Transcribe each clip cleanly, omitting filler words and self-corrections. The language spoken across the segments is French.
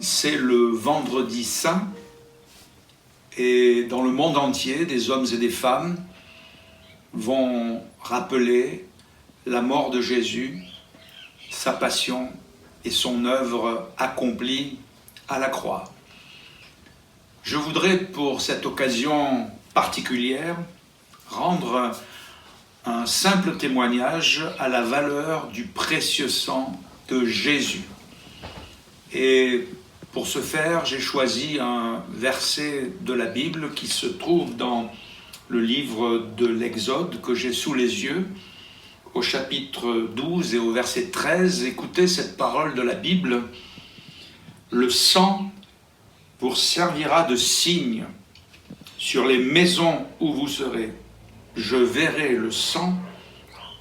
c'est le vendredi saint et dans le monde entier, des hommes et des femmes vont rappeler la mort de Jésus, sa passion et son œuvre accomplie à la croix. Je voudrais pour cette occasion particulière rendre un simple témoignage à la valeur du précieux sang de Jésus. Et pour ce faire, j'ai choisi un verset de la Bible qui se trouve dans le livre de l'Exode que j'ai sous les yeux, au chapitre 12 et au verset 13. Écoutez cette parole de la Bible. Le sang vous servira de signe sur les maisons où vous serez. Je verrai le sang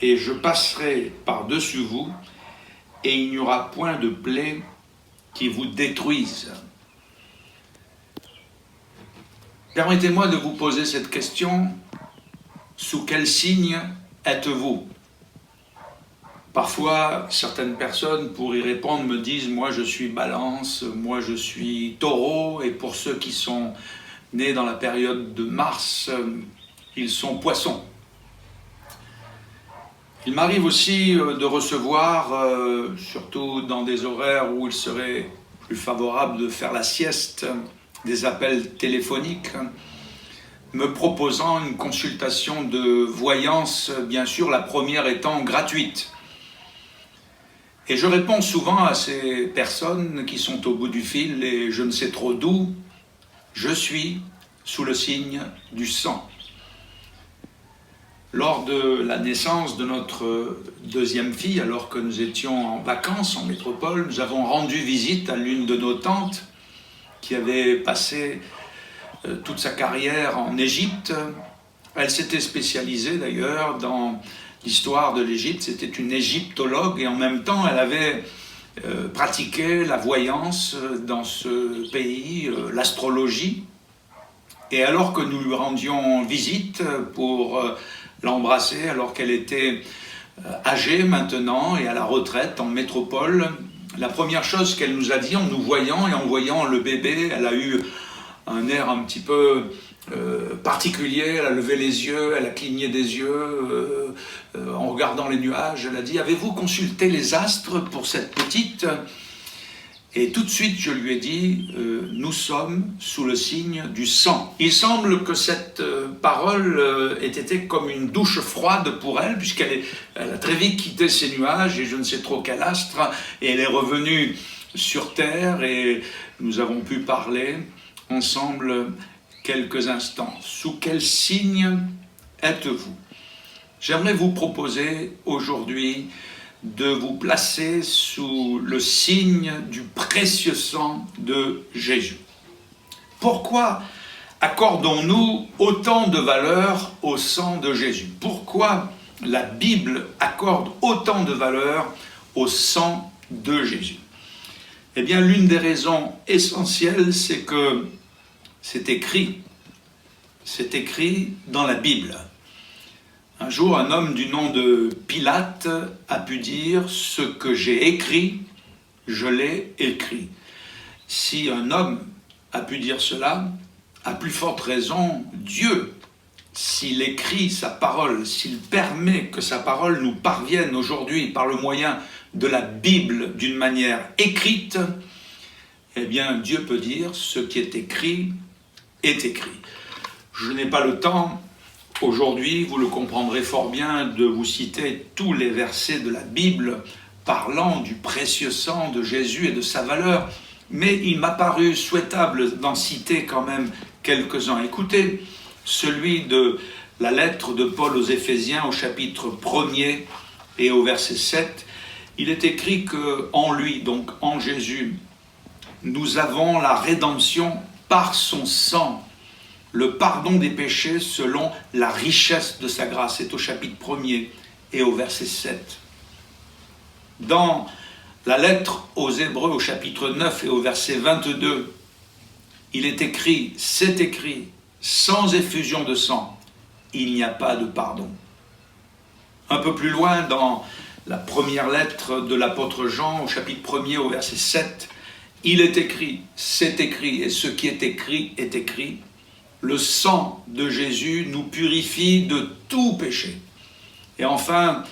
et je passerai par-dessus vous et il n'y aura point de plaie qui vous détruise. Permettez-moi de vous poser cette question. Sous quel signe êtes-vous? Parfois, certaines personnes, pour y répondre, me disent « moi je suis balance, moi je suis taureau » et pour ceux qui sont nés dans la période de mars, ils sont poissons. Il m'arrive aussi de recevoir, surtout dans des horaires où il serait plus favorable de faire la sieste, des appels téléphoniques, me proposant une consultation de voyance, bien sûr la première étant gratuite. Et je réponds souvent à ces personnes qui sont au bout du fil et je ne sais trop d'où, je suis sous le signe du sang. Lors de la naissance de notre deuxième fille, alors que nous étions en vacances en métropole, nous avons rendu visite à l'une de nos tantes qui avait passé toute sa carrière en Égypte. Elle s'était spécialisée d'ailleurs dans l'histoire de l'Égypte, c'était une égyptologue et en même temps elle avait pratiqué la voyance dans ce pays, l'astrologie. Et alors que nous lui rendions visite pour l'embrasser, alors qu'elle était âgée maintenant et à la retraite en métropole, la première chose qu'elle nous a dit en nous voyant et en voyant le bébé, elle a eu un air un petit peu particulier, elle a levé les yeux, elle a cligné des yeux en regardant les nuages, elle a dit « Avez-vous consulté les astres pour cette petite ?» Et tout de suite, je lui ai dit nous sommes sous le signe du sang. Il semble que cette parole ait été comme une douche froide pour elle, puisqu'elle a très vite quitté ses nuages et je ne sais trop quel astre, et elle est revenue sur terre et nous avons pu parler ensemble quelques instants. Sous quel signe êtes-vous? J'aimerais vous proposer aujourd'hui de vous placer sous le signe du précieux sang de Jésus. Pourquoi accordons-nous autant de valeur au sang de Jésus? Pourquoi la Bible accorde autant de valeur au sang de Jésus? Eh bien, l'une des raisons essentielles, c'est que c'est écrit dans la Bible. Un jour, un homme du nom de Pilate a pu dire « Ce que j'ai écrit, je l'ai écrit ». Si un homme a pu dire cela, à plus forte raison, Dieu, s'il écrit sa parole, s'il permet que sa parole nous parvienne aujourd'hui par le moyen de la Bible d'une manière écrite, eh bien Dieu peut dire « Ce qui est écrit est écrit ». Je n'ai pas le temps aujourd'hui, vous le comprendrez fort bien, de vous citer tous les versets de la Bible parlant du précieux sang de Jésus et de sa valeur, mais il m'a paru souhaitable d'en citer quand même quelques-uns. Écoutez, celui de la lettre de Paul aux Éphésiens au chapitre 1er et au verset 7, il est écrit qu'en lui, donc en Jésus, nous avons la rédemption par son sang, le pardon des péchés selon la richesse de sa grâce. C'est au chapitre 1er et au verset 7. Dans la lettre aux Hébreux au chapitre 9 et au verset 22, il est écrit, c'est écrit, sans effusion de sang, il n'y a pas de pardon. Un peu plus loin, dans la première lettre de l'apôtre Jean, au chapitre 1er au verset 7, Il est écrit, c'est écrit, et ce qui est écrit est écrit. Le sang de Jésus nous purifie de tout péché. Et enfin,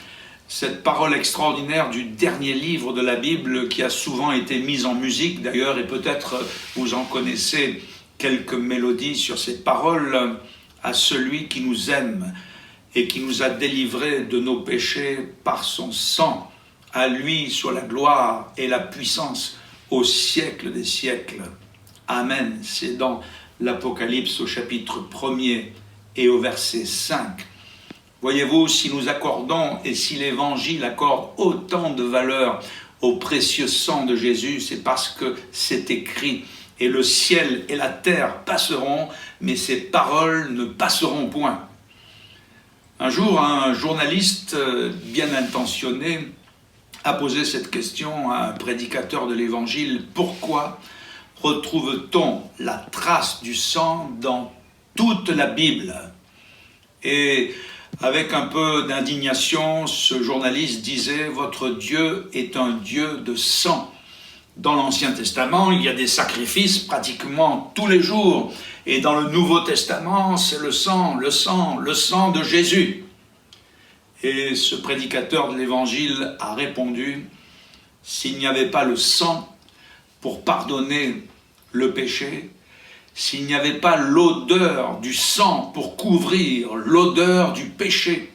cette parole extraordinaire du dernier livre de la Bible qui a souvent été mise en musique d'ailleurs, et peut-être vous en connaissez quelques mélodies sur ces paroles, à celui qui nous aime et qui nous a délivrés de nos péchés par son sang. À lui soit la gloire et la puissance au siècle des siècles. Amen. C'est dans l'Apocalypse au chapitre 1er et au verset 5. Voyez-vous, si nous accordons et si l'Évangile accorde autant de valeur au précieux sang de Jésus, c'est parce que c'est écrit. Et le ciel et la terre passeront, mais ces paroles ne passeront point. Un jour, un journaliste bien intentionné a posé cette question à un prédicateur de l'Évangile. Pourquoi retrouve-t-on la trace du sang dans toute la Bible? Et avec un peu d'indignation, ce journaliste disait « Votre Dieu est un Dieu de sang ». Dans l'Ancien Testament, il y a des sacrifices pratiquement tous les jours. Et dans le Nouveau Testament, c'est le sang de Jésus. Et ce prédicateur de l'Évangile a répondu « S'il n'y avait pas le sang pour pardonner le péché, s'il n'y avait pas l'odeur du sang pour couvrir l'odeur du péché,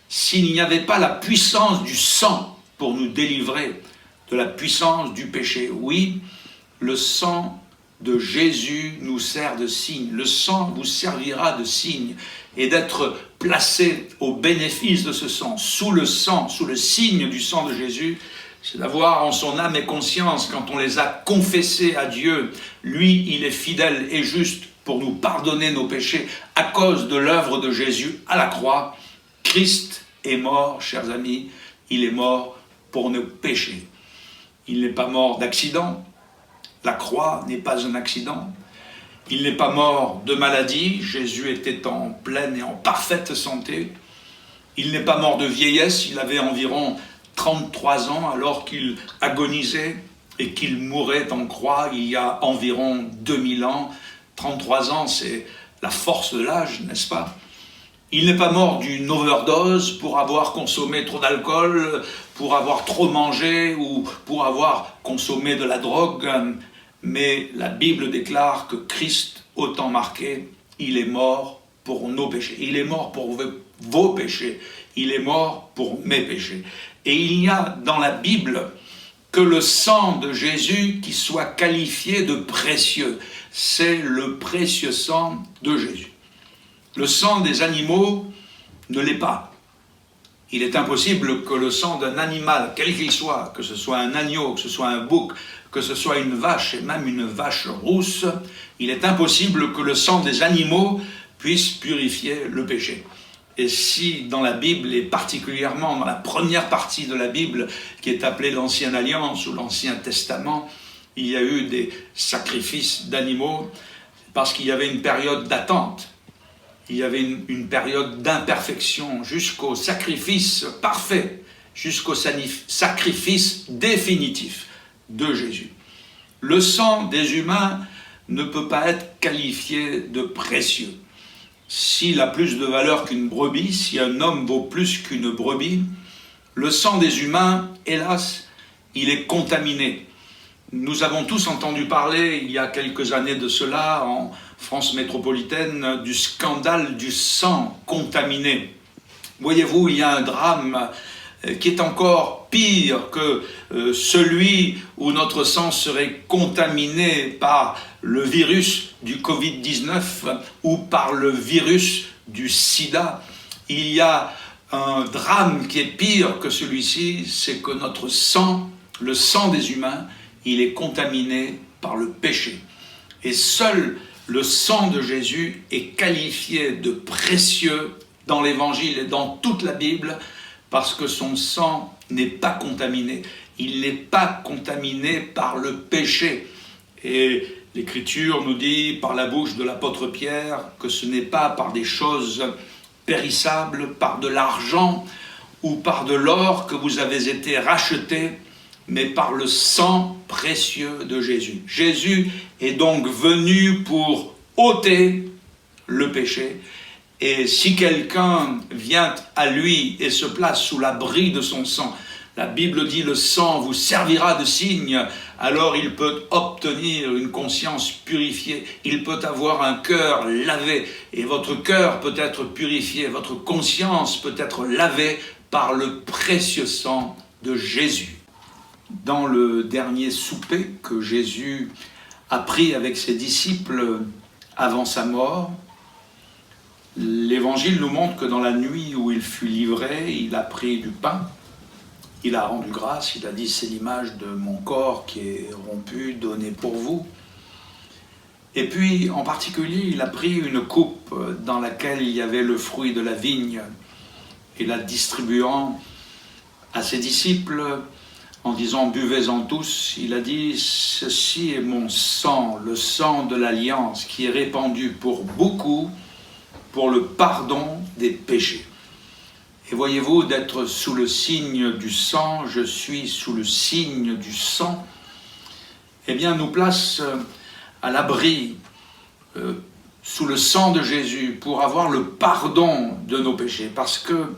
s'il n'y avait pas la puissance du sang pour nous délivrer de la puissance du péché, oui, le sang de Jésus nous sert de signe. Le sang vous servira de signe et d'être placé au bénéfice de ce sang, sous le signe du sang de Jésus, c'est d'avoir en son âme et conscience, quand on les a confessés à Dieu, lui, il est fidèle et juste pour nous pardonner nos péchés à cause de l'œuvre de Jésus à la croix. Christ est mort, chers amis, il est mort pour nos péchés. Il n'est pas mort d'accident, la croix n'est pas un accident. Il n'est pas mort de maladie, Jésus était en pleine et en parfaite santé. Il n'est pas mort de vieillesse, il avait environ 33 ans alors qu'il agonisait et qu'il mourait en croix il y a environ 2000 ans. 33 ans, c'est la force de l'âge, n'est-ce pas? Il n'est pas mort d'une overdose pour avoir consommé trop d'alcool, pour avoir trop mangé ou pour avoir consommé de la drogue. Mais la Bible déclare que Christ, au temps marqué, il est mort pour nos péchés. Il est mort pour vos péchés. Il est mort pour mes péchés. Et il n'y a dans la Bible que le sang de Jésus qui soit qualifié de précieux. C'est le précieux sang de Jésus. Le sang des animaux ne l'est pas. Il est impossible que le sang d'un animal, quel qu'il soit, que ce soit un agneau, que ce soit un bouc, que ce soit une vache et même une vache rousse, il est impossible que le sang des animaux puisse purifier le péché. Et si dans la Bible, et particulièrement dans la première partie de la Bible, qui est appelée l'Ancienne Alliance ou l'Ancien Testament, il y a eu des sacrifices d'animaux, parce qu'il y avait une période d'attente, il y avait une période d'imperfection jusqu'au sacrifice parfait, jusqu'au sacrifice définitif de Jésus. Le sang des humains ne peut pas être qualifié de précieux. S'il a plus de valeur qu'une brebis, si un homme vaut plus qu'une brebis, le sang des humains, hélas, il est contaminé. Nous avons tous entendu parler, il y a quelques années de cela, en France métropolitaine, du scandale du sang contaminé. Voyez-vous, il y a un drame qui est encore pire que celui où notre sang serait contaminé par le virus du Covid-19 ou par le virus du sida. Il y a un drame qui est pire que celui-ci, c'est que notre sang, le sang des humains, il est contaminé par le péché. Et seul le sang de Jésus est qualifié de précieux dans l'Évangile et dans toute la Bible, parce que son sang n'est pas contaminé. Il n'est pas contaminé par le péché. Et l'Écriture nous dit, par la bouche de l'apôtre Pierre, que ce n'est pas par des choses périssables, par de l'argent ou par de l'or que vous avez été rachetés mais par le sang précieux de Jésus. Jésus est donc venu pour ôter le péché. Et si quelqu'un vient à lui et se place sous l'abri de son sang, la Bible dit le sang vous servira de signe, alors il peut obtenir une conscience purifiée, il peut avoir un cœur lavé, et votre cœur peut être purifié, votre conscience peut être lavée par le précieux sang de Jésus. Dans le dernier souper que Jésus a pris avec ses disciples avant sa mort, l'Évangile nous montre que dans la nuit où il fut livré, il a pris du pain, il a rendu grâce, il a dit « c'est l'image de mon corps qui est rompu, donné pour vous ». Et puis, en particulier, il a pris une coupe dans laquelle il y avait le fruit de la vigne, et la distribuant à ses disciples, en disant « buvez-en tous », il a dit « ceci est mon sang, le sang de l'alliance, qui est répandu pour beaucoup, pour le pardon des péchés ». Et voyez-vous, d'être sous le signe du sang, je suis sous le signe du sang, eh bien, nous place à l'abri, sous le sang de Jésus, pour avoir le pardon de nos péchés, parce que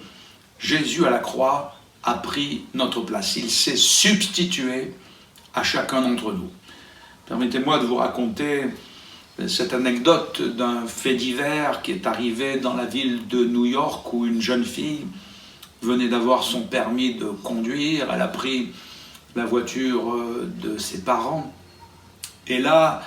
Jésus à la croix a pris notre place. Il s'est substitué à chacun d'entre nous. Permettez-moi de vous raconter cette anecdote d'un fait divers qui est arrivé dans la ville de New York, où une jeune fille venait d'avoir son permis de conduire. Elle a pris la voiture de ses parents. Et là,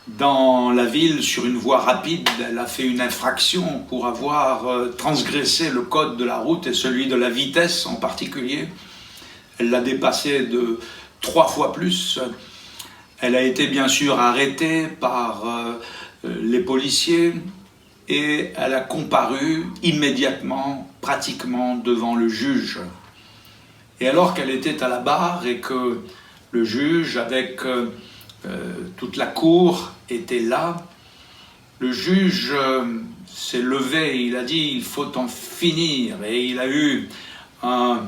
dans la ville, sur une voie rapide, elle a fait une infraction pour avoir transgressé le code de la route et celui de la vitesse en particulier. Elle l'a dépassé de 3 fois plus. Elle a été bien sûr arrêtée par les policiers et elle a comparu immédiatement, pratiquement devant le juge. Et alors qu'elle était à la barre et que le juge, avec toute la cour, était là, le juge s'est levé, il a dit « il faut en finir » et il a eu un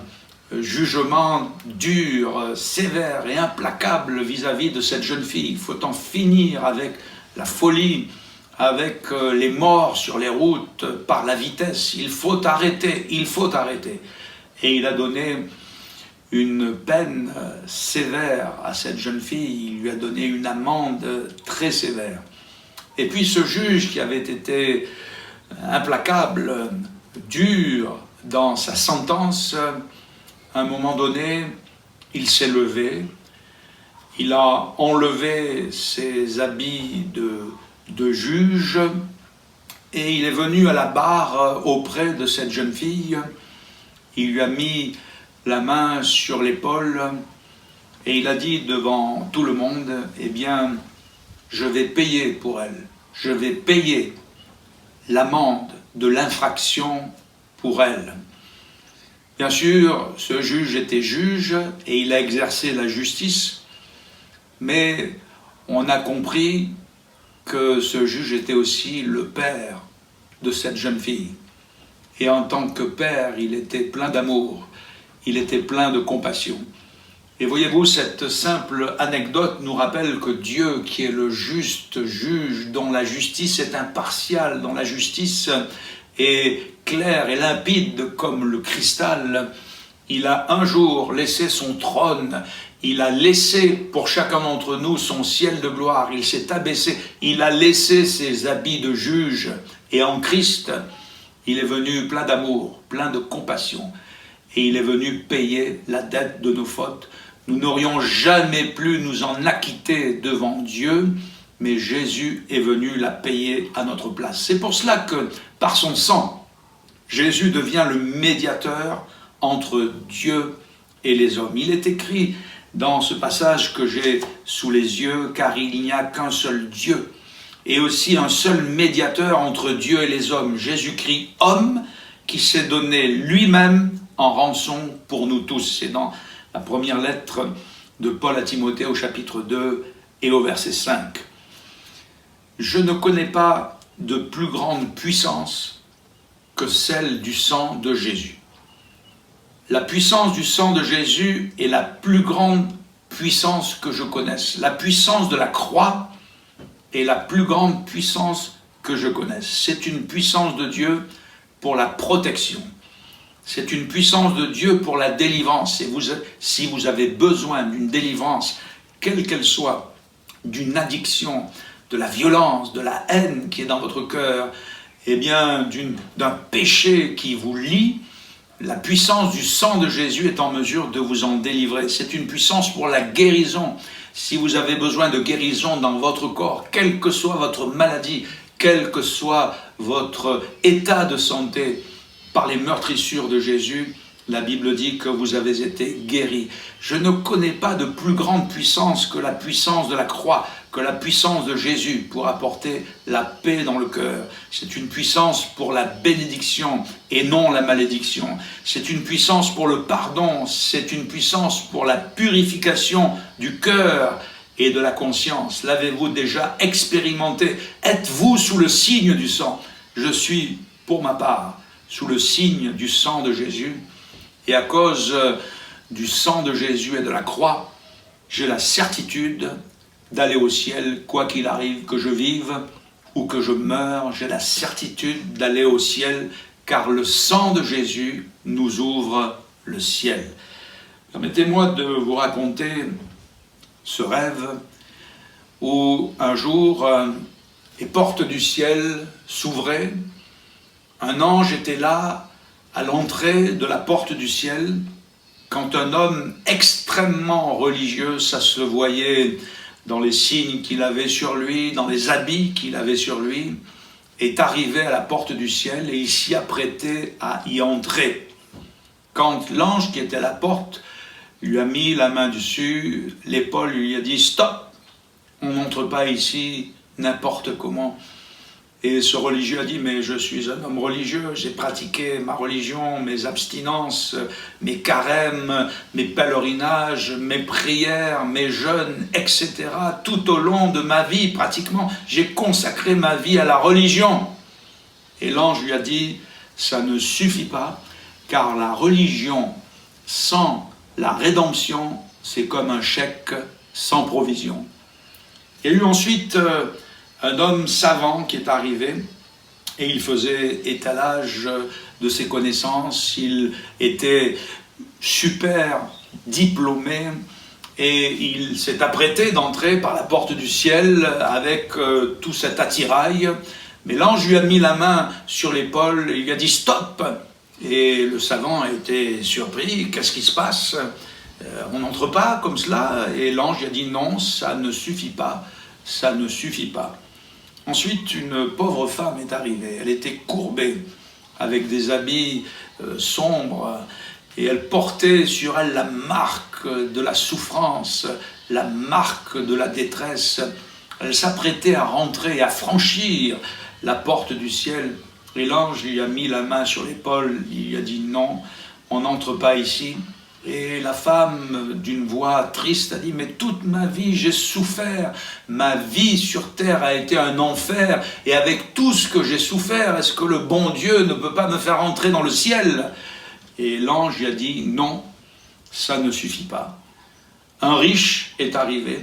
jugement dur, sévère et implacable vis-à-vis de cette jeune fille. Il faut en finir avec la folie, avec les morts sur les routes par la vitesse. Il faut arrêter, il faut arrêter. Et il a donné une peine sévère à cette jeune fille. Il lui a donné une amende très sévère. Et puis ce juge qui avait été implacable, dur dans sa sentence, à un moment donné, il s'est levé, il a enlevé ses habits de juge et il est venu à la barre auprès de cette jeune fille. Il lui a mis la main sur l'épaule et il a dit devant tout le monde « Eh bien, je vais payer pour elle, je vais payer l'amende de l'infraction pour elle. » Bien sûr, ce juge était juge et il a exercé la justice, mais on a compris que ce juge était aussi le père de cette jeune fille. Et en tant que père, il était plein d'amour, il était plein de compassion. Et voyez-vous, cette simple anecdote nous rappelle que Dieu, qui est le juste juge, dont la justice est impartiale, dont la justice est claire et limpide comme le cristal, il a un jour laissé son trône, il a laissé pour chacun d'entre nous son ciel de gloire, il s'est abaissé, il a laissé ses habits de juge, et en Christ, il est venu plein d'amour, plein de compassion, et il est venu payer la dette de nos fautes. Nous n'aurions jamais pu nous en acquitter devant Dieu, mais Jésus est venu la payer à notre place. C'est pour cela que, par son sang, Jésus devient le médiateur entre Dieu et les hommes. Il est écrit dans ce passage que j'ai sous les yeux, car il n'y a qu'un seul Dieu, et aussi un seul médiateur entre Dieu et les hommes, Jésus-Christ, homme, qui s'est donné lui-même en rançon pour nous tous. C'est dans la première lettre de Paul à Timothée au chapitre 2 et au verset 5. Je ne connais pas de plus grande puissance que celle du sang de Jésus. la puissance du sang de Jésus est la plus grande puissance que je connaisse. La puissance de la croix est la plus grande puissance que je connaisse. C'est une puissance de Dieu pour la protection. C'est une puissance de Dieu pour la délivrance. Et si vous avez besoin d'une délivrance, quelle qu'elle soit, d'une addiction, de la violence, de la haine qui est dans votre cœur, eh bien, d'un péché qui vous lie, la puissance du sang de Jésus est en mesure de vous en délivrer. C'est une puissance pour la guérison. Si vous avez besoin de guérison dans votre corps, quelle que soit votre maladie, quel que soit votre état de santé, par les meurtrissures de Jésus, la Bible dit que vous avez été guéris. Je ne connais pas de plus grande puissance que la puissance de la croix, que la puissance de Jésus pour apporter la paix dans le cœur. C'est une puissance pour la bénédiction et non la malédiction. C'est une puissance pour le pardon, c'est une puissance pour la purification du cœur et de la conscience. L'avez-vous déjà expérimenté? Êtes-vous sous le signe du sang? Je suis, pour ma part, sous le signe du sang de Jésus. Et à cause du sang de Jésus et de la croix, j'ai la certitude d'aller au ciel, quoi qu'il arrive, que je vive ou que je meure, j'ai la certitude d'aller au ciel, car le sang de Jésus nous ouvre le ciel. Permettez-moi de vous raconter ce rêve où un jour, les portes du ciel s'ouvraient, un ange était là, à l'entrée de la porte du ciel, quand un homme extrêmement religieux, ça se voyait dans les signes qu'il avait sur lui, dans les habits qu'il avait sur lui, est arrivé à la porte du ciel et il s'y apprêtait à y entrer. Quand l'ange qui était à la porte lui a mis la main dessus, l'épaule lui a dit « Stop, on n'entre pas ici n'importe comment ». Et ce religieux a dit, mais je suis un homme religieux, j'ai pratiqué ma religion, mes abstinences, mes carêmes, mes pèlerinages, mes prières, mes jeûnes, etc. Tout au long de ma vie, pratiquement, j'ai consacré ma vie à la religion. Et l'ange lui a dit, ça ne suffit pas, car la religion sans la rédemption, c'est comme un chèque sans provision. Il y a eu ensuite un homme savant qui est arrivé et il faisait étalage de ses connaissances, il était super diplômé et il s'est apprêté d'entrer par la porte du ciel avec tout cet attirail, mais l'ange lui a mis la main sur l'épaule et il lui a dit « Stop !» et le savant a été surpris, qu'est-ce qui se passe? On n'entre pas comme cela? Et l'ange lui a dit « Non, ça ne suffit pas, ça ne suffit pas ». Ensuite, une pauvre femme est arrivée. Elle était courbée, avec des habits sombres, et elle portait sur elle la marque de la souffrance, la marque de la détresse. Elle s'apprêtait à rentrer, à franchir la porte du ciel. Et l'ange lui a mis la main sur l'épaule, il lui a dit « Non, on n'entre pas ici ». Et la femme, d'une voix triste, a dit « Mais toute ma vie, j'ai souffert. Ma vie sur terre a été un enfer. Et avec tout ce que j'ai souffert, est-ce que le bon Dieu ne peut pas me faire entrer dans le ciel ?» Et l'ange lui a dit « Non, ça ne suffit pas. » Un riche est arrivé.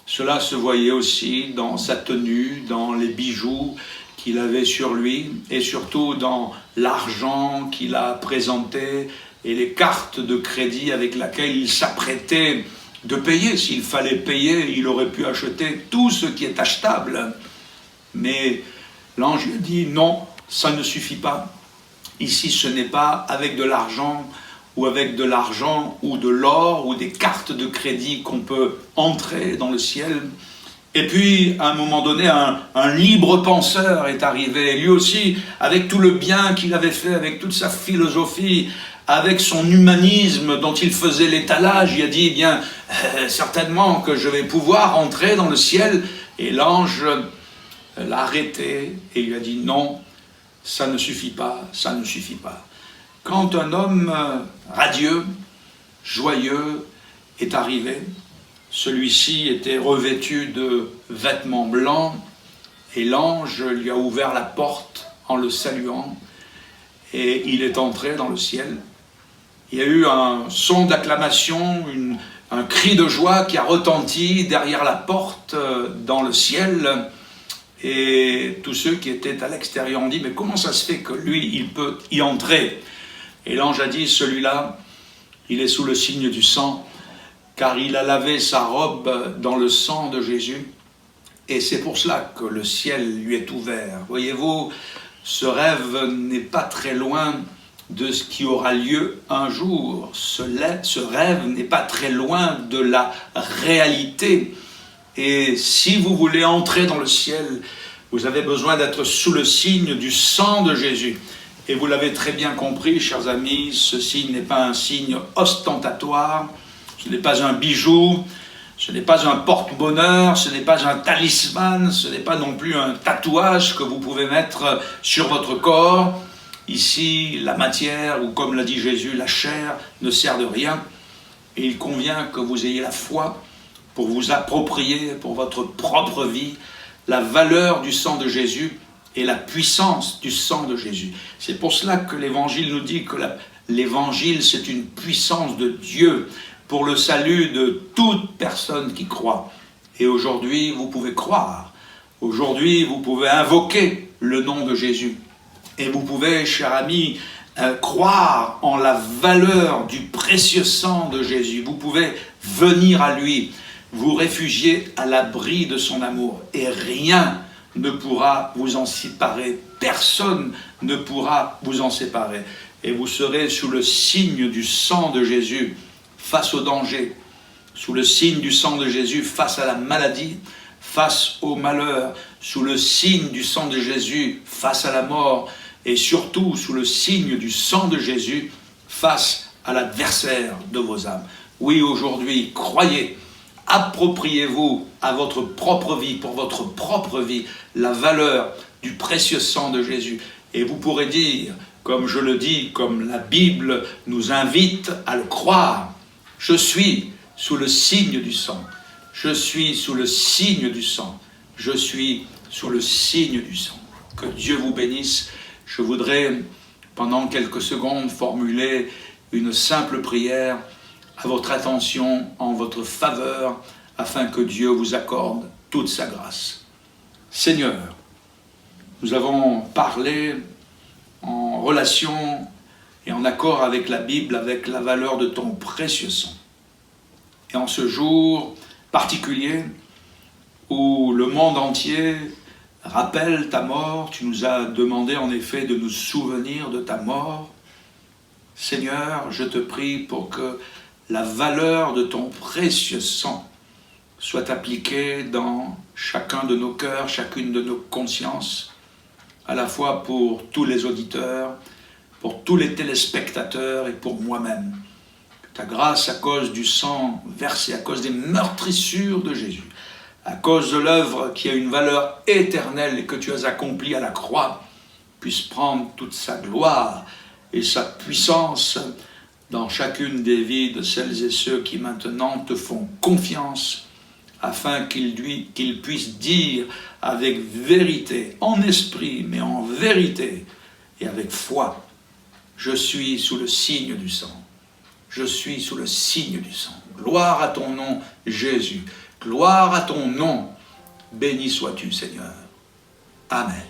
Cela se voyait aussi dans sa tenue, dans les bijoux qu'il avait sur lui, et surtout dans l'argent qu'il a présenté, et les cartes de crédit avec lesquelles il s'apprêtait de payer. S'il fallait payer, il aurait pu acheter tout ce qui est achetable. Mais l'ange lui a dit, non, ça ne suffit pas. Ici, ce n'est pas avec de l'argent ou de l'or ou des cartes de crédit qu'on peut entrer dans le ciel. Et puis, à un moment donné, un libre penseur est arrivé, lui aussi, avec tout le bien qu'il avait fait, avec toute sa philosophie, avec son humanisme dont il faisait l'étalage, il a dit, eh bien, certainement que je vais pouvoir entrer dans le ciel. Et l'ange l'a arrêté et il a dit, non, ça ne suffit pas, ça ne suffit pas. Quand un homme radieux, joyeux, est arrivé, celui-ci était revêtu de vêtements blancs et l'ange lui a ouvert la porte en le saluant et il est entré dans le ciel. Il y a eu un son d'acclamation, un cri de joie qui a retenti derrière la porte dans le ciel. Et tous ceux qui étaient à l'extérieur ont dit, mais comment ça se fait que lui, il peut y entrer? Et l'ange a dit, celui-là, il est sous le signe du sang, car il a lavé sa robe dans le sang de Jésus. Et c'est pour cela que le ciel lui est ouvert. Voyez-vous, ce rêve n'est pas très loin de ce qui aura lieu un jour. Ce rêve n'est pas très loin de la réalité. Et si vous voulez entrer dans le ciel, vous avez besoin d'être sous le signe du sang de Jésus. Et vous l'avez très bien compris, chers amis, ce signe n'est pas un signe ostentatoire, ce n'est pas un bijou, ce n'est pas un porte-bonheur, ce n'est pas un talisman, ce n'est pas non plus un tatouage que vous pouvez mettre sur votre corps. Ici, la matière, ou comme l'a dit Jésus, la chair, ne sert de rien. Et il convient que vous ayez la foi pour vous approprier pour votre propre vie la valeur du sang de Jésus et la puissance du sang de Jésus. C'est pour cela que l'Évangile nous dit que l'Évangile, c'est une puissance de Dieu pour le salut de toute personne qui croit. Et aujourd'hui, vous pouvez croire. Aujourd'hui, vous pouvez invoquer le nom de Jésus. Et vous pouvez, cher ami, croire en la valeur du précieux sang de Jésus. Vous pouvez venir à lui, vous réfugier à l'abri de son amour. Et rien ne pourra vous en séparer. Personne ne pourra vous en séparer. Et vous serez sous le signe du sang de Jésus face au danger, sous le signe du sang de Jésus face à la maladie, face au malheur, sous le signe du sang de Jésus face à la mort, et surtout sous le signe du sang de Jésus face à l'adversaire de vos âmes. Oui, aujourd'hui, croyez, appropriez-vous à votre propre vie, pour votre propre vie, la valeur du précieux sang de Jésus. Et vous pourrez dire, comme je le dis, comme la Bible nous invite à le croire, je suis sous le signe du sang, je suis sous le signe du sang, je suis sous le signe du sang. Que Dieu vous bénisse. Je voudrais, pendant quelques secondes, formuler une simple prière à votre attention, en votre faveur, afin que Dieu vous accorde toute sa grâce. Seigneur, nous avons parlé en relation et en accord avec la Bible, avec la valeur de ton précieux sang. Et en ce jour particulier où le monde entier rappelle ta mort, tu nous as demandé en effet de nous souvenir de ta mort. Seigneur, je te prie pour que la valeur de ton précieux sang soit appliquée dans chacun de nos cœurs, chacune de nos consciences, à la fois pour tous les auditeurs, pour tous les téléspectateurs et pour moi-même. Que ta grâce, à cause du sang versé, à cause des meurtrissures de Jésus, à cause de l'œuvre qui a une valeur éternelle et que tu as accomplie à la croix, puisse prendre toute sa gloire et sa puissance dans chacune des vies de celles et ceux qui maintenant te font confiance, afin qu'ils puissent dire avec vérité, en esprit, mais en vérité et avec foi, je suis sous le signe du sang. Je suis sous le signe du sang. Gloire à ton nom, Jésus. Gloire à ton nom. Béni sois-tu, Seigneur. Amen.